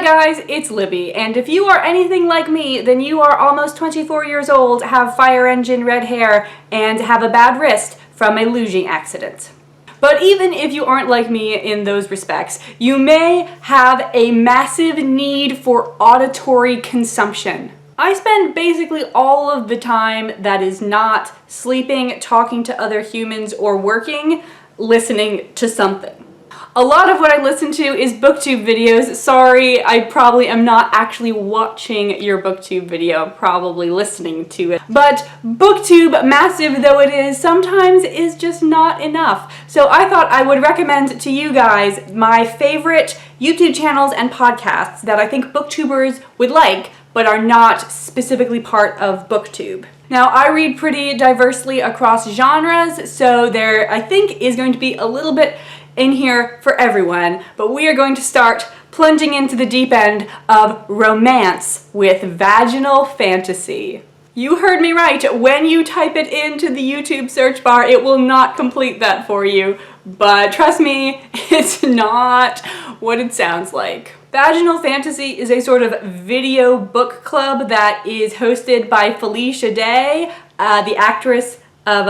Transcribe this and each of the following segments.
guys, it's Libby, and if you are anything like me, then you are almost 24 years old, have fire engine red hair, and have a bad wrist from a luging accident. But even if you aren't like me in those respects, you may have a massive need for auditory consumption. I spend basically all of the time that is not sleeping, talking to other humans, or working, listening to something. A lot of what I listen to is Booktube videos. Sorry, I probably am not actually watching your Booktube video, I'm probably listening to it. But Booktube, massive though it is, sometimes is just not enough. So I thought I would recommend to you guys my favorite YouTube channels and podcasts that I think Booktubers would like, but are not specifically part of Booktube. Now, I read pretty diversely across genres, so there, I think, is going to be a little bit in here for everyone, but we are going to start plunging into the deep end of romance with vaginal fantasy. You heard me right. When you type it into the YouTube search bar, it will not complete that for you, but trust me, it's not what it sounds like. Vaginal Fantasy is a sort of video book club that is hosted by Felicia Day, the actress of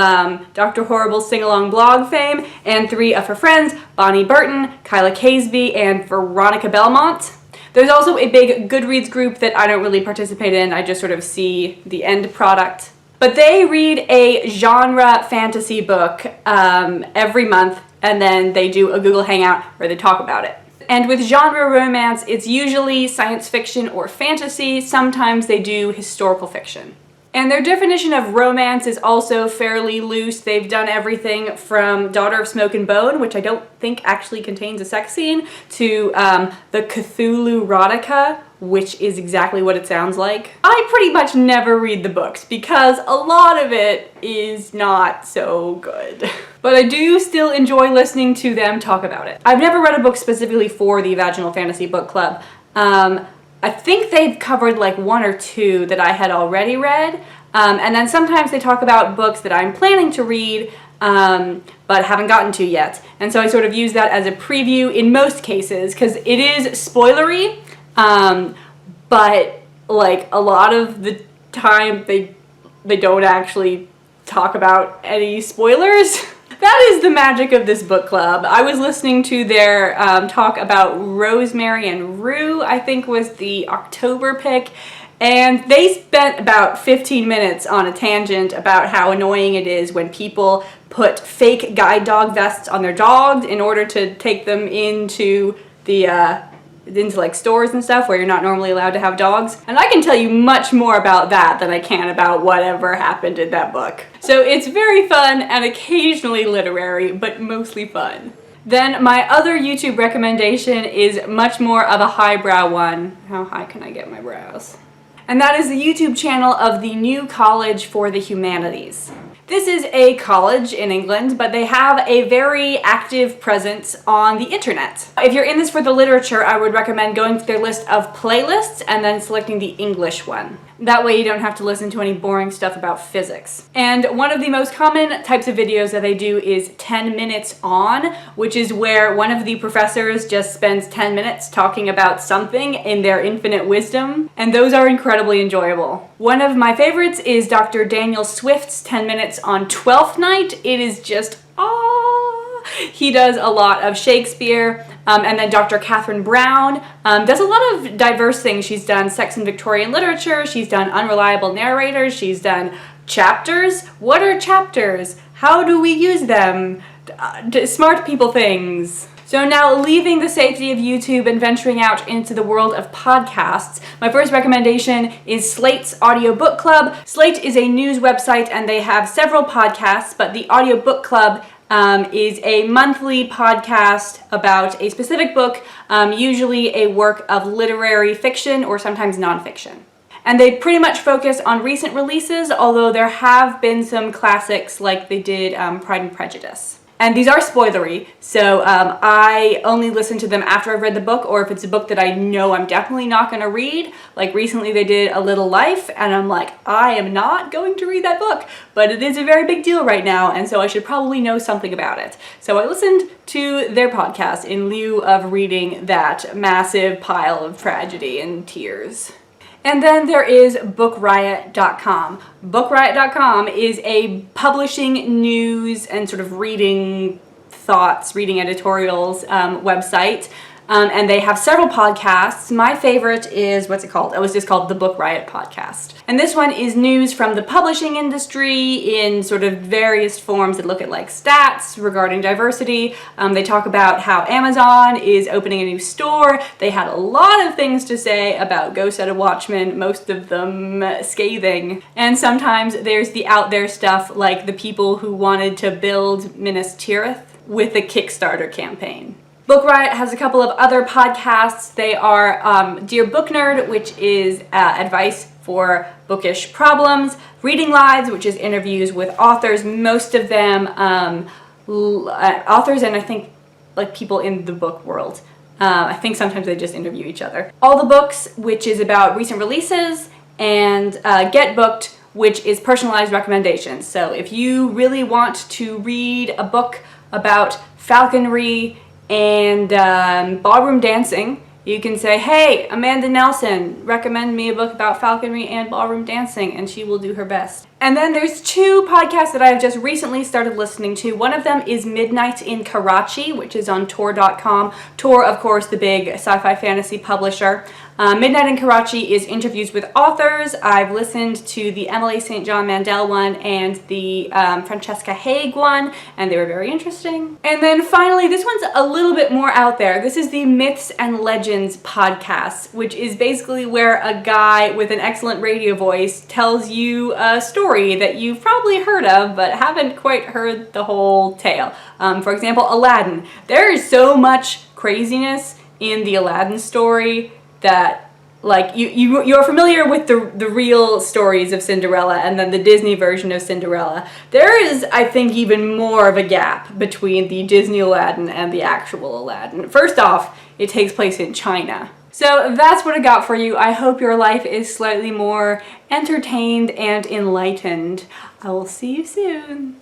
Dr. Horrible's sing-along blog fame, and 3 of her friends, Bonnie Burton, Kyla Caseby, and Veronica Belmont. There's also a big Goodreads group that I don't really participate in, I just sort of see the end product. But they read a genre fantasy book every month, and then they do a Google Hangout where they talk about it. And with genre romance, it's usually science fiction or fantasy, sometimes they do historical fiction. And their definition of romance is also fairly loose. They've done everything from Daughter of Smoke and Bone, which I don't think actually contains a sex scene, to the Cthulhu Erotica, which is exactly what it sounds like. I pretty much never read the books because a lot of it is not so good. But I do still enjoy listening to them talk about it. I've never read a book specifically for the Vaginal Fantasy Book Club. I think they've covered like 1 or 2 that I had already read, and then sometimes they talk about books that I'm planning to read, but haven't gotten to yet. And so I sort of use that as a preview in most cases, because it is spoilery, but like a lot of the time they don't actually talk about any spoilers. That is the magic of this book club. I was listening to their talk about Rosemary and Rue, I think was the October pick, and they spent about 15 minutes on a tangent about how annoying it is when people put fake guide dog vests on their dogs in order to take them into like stores and stuff where you're not normally allowed to have dogs. And I can tell you much more about that than I can about whatever happened in that book. So it's very fun and occasionally literary, but mostly fun. Then my other YouTube recommendation is much more of a highbrow one. How high can I get my brows? And that is the YouTube channel of the New College for the Humanities. This is a college in England, but they have a very active presence on the internet. If you're in this for the literature, I would recommend going to their list of playlists and then selecting the English one. That way you don't have to listen to any boring stuff about physics. And one of the most common types of videos that they do is 10 minutes on, which is where one of the professors just spends 10 minutes talking about something in their infinite wisdom, and those are incredibly enjoyable. One of my favorites is Dr. Daniel Swift's 10 minutes on Twelfth Night. It is just he does a lot of Shakespeare, and then Dr. Catherine Brown does a lot of diverse things. She's done sex and Victorian literature, she's done unreliable narrators, she's done chapters. What are chapters? How do we use them? Smart people things. So now, leaving the safety of YouTube and venturing out into the world of podcasts, my first recommendation is Slate's Audiobook Club. Slate is a news website and they have several podcasts, but the Audiobook Club is a monthly podcast about a specific book, usually a work of literary fiction or sometimes nonfiction. And they pretty much focus on recent releases, although there have been some classics like they did Pride and Prejudice. And these are spoilery, so I only listen to them after I've read the book, or if it's a book that I know I'm definitely not going to read. Like recently they did A Little Life, and I'm like, I am not going to read that book, but it is a very big deal right now, and so I should probably know something about it. So I listened to their podcast in lieu of reading that massive pile of tragedy and tears. And then there is BookRiot.com. BookRiot.com is a publishing, news, and sort of reading thoughts, reading editorials website. And they have several podcasts. My favorite is, what's it called? It was just called the Book Riot Podcast. And this one is news from the publishing industry in sort of various forms that look at like stats regarding diversity. They talk about how Amazon is opening a new store. They had a lot of things to say about Go Set a Watchman, most of them scathing. And sometimes there's the out there stuff like the people who wanted to build Minas Tirith with a Kickstarter campaign. Book Riot has a couple of other podcasts. They are Dear Book Nerd, which is advice for bookish problems, Reading Lives, which is interviews with authors, most of them authors and I think like people in the book world. I think sometimes they just interview each other. All the Books, which is about recent releases, and Get Booked, which is personalized recommendations. So if you really want to read a book about falconry and ballroom dancing, you can say, hey, Amanda Nelson, recommend me a book about falconry and ballroom dancing, and she will do her best. And then there's two podcasts that I've just recently started listening to. One of them is Midnight in Karachi, which is on Tor.com. Tor, of course, the big sci-fi fantasy publisher. Midnight in Karachi is interviews with authors. I've listened to the Emily St. John Mandel one and the Francesca Haig one, and they were very interesting. And then finally, this one's a little bit more out there. This is the Myths and Legends podcast, which is basically where a guy with an excellent radio voice tells you a story that you've probably heard of but haven't quite heard the whole tale. For example, Aladdin. There is so much craziness in the Aladdin story that like you're familiar with the real stories of Cinderella and then the Disney version of Cinderella. There is, I think, even more of a gap between the Disney Aladdin and the actual Aladdin. First off, it takes place in China. So that's what I got for you. I hope your life is slightly more entertained and enlightened. I will see you soon.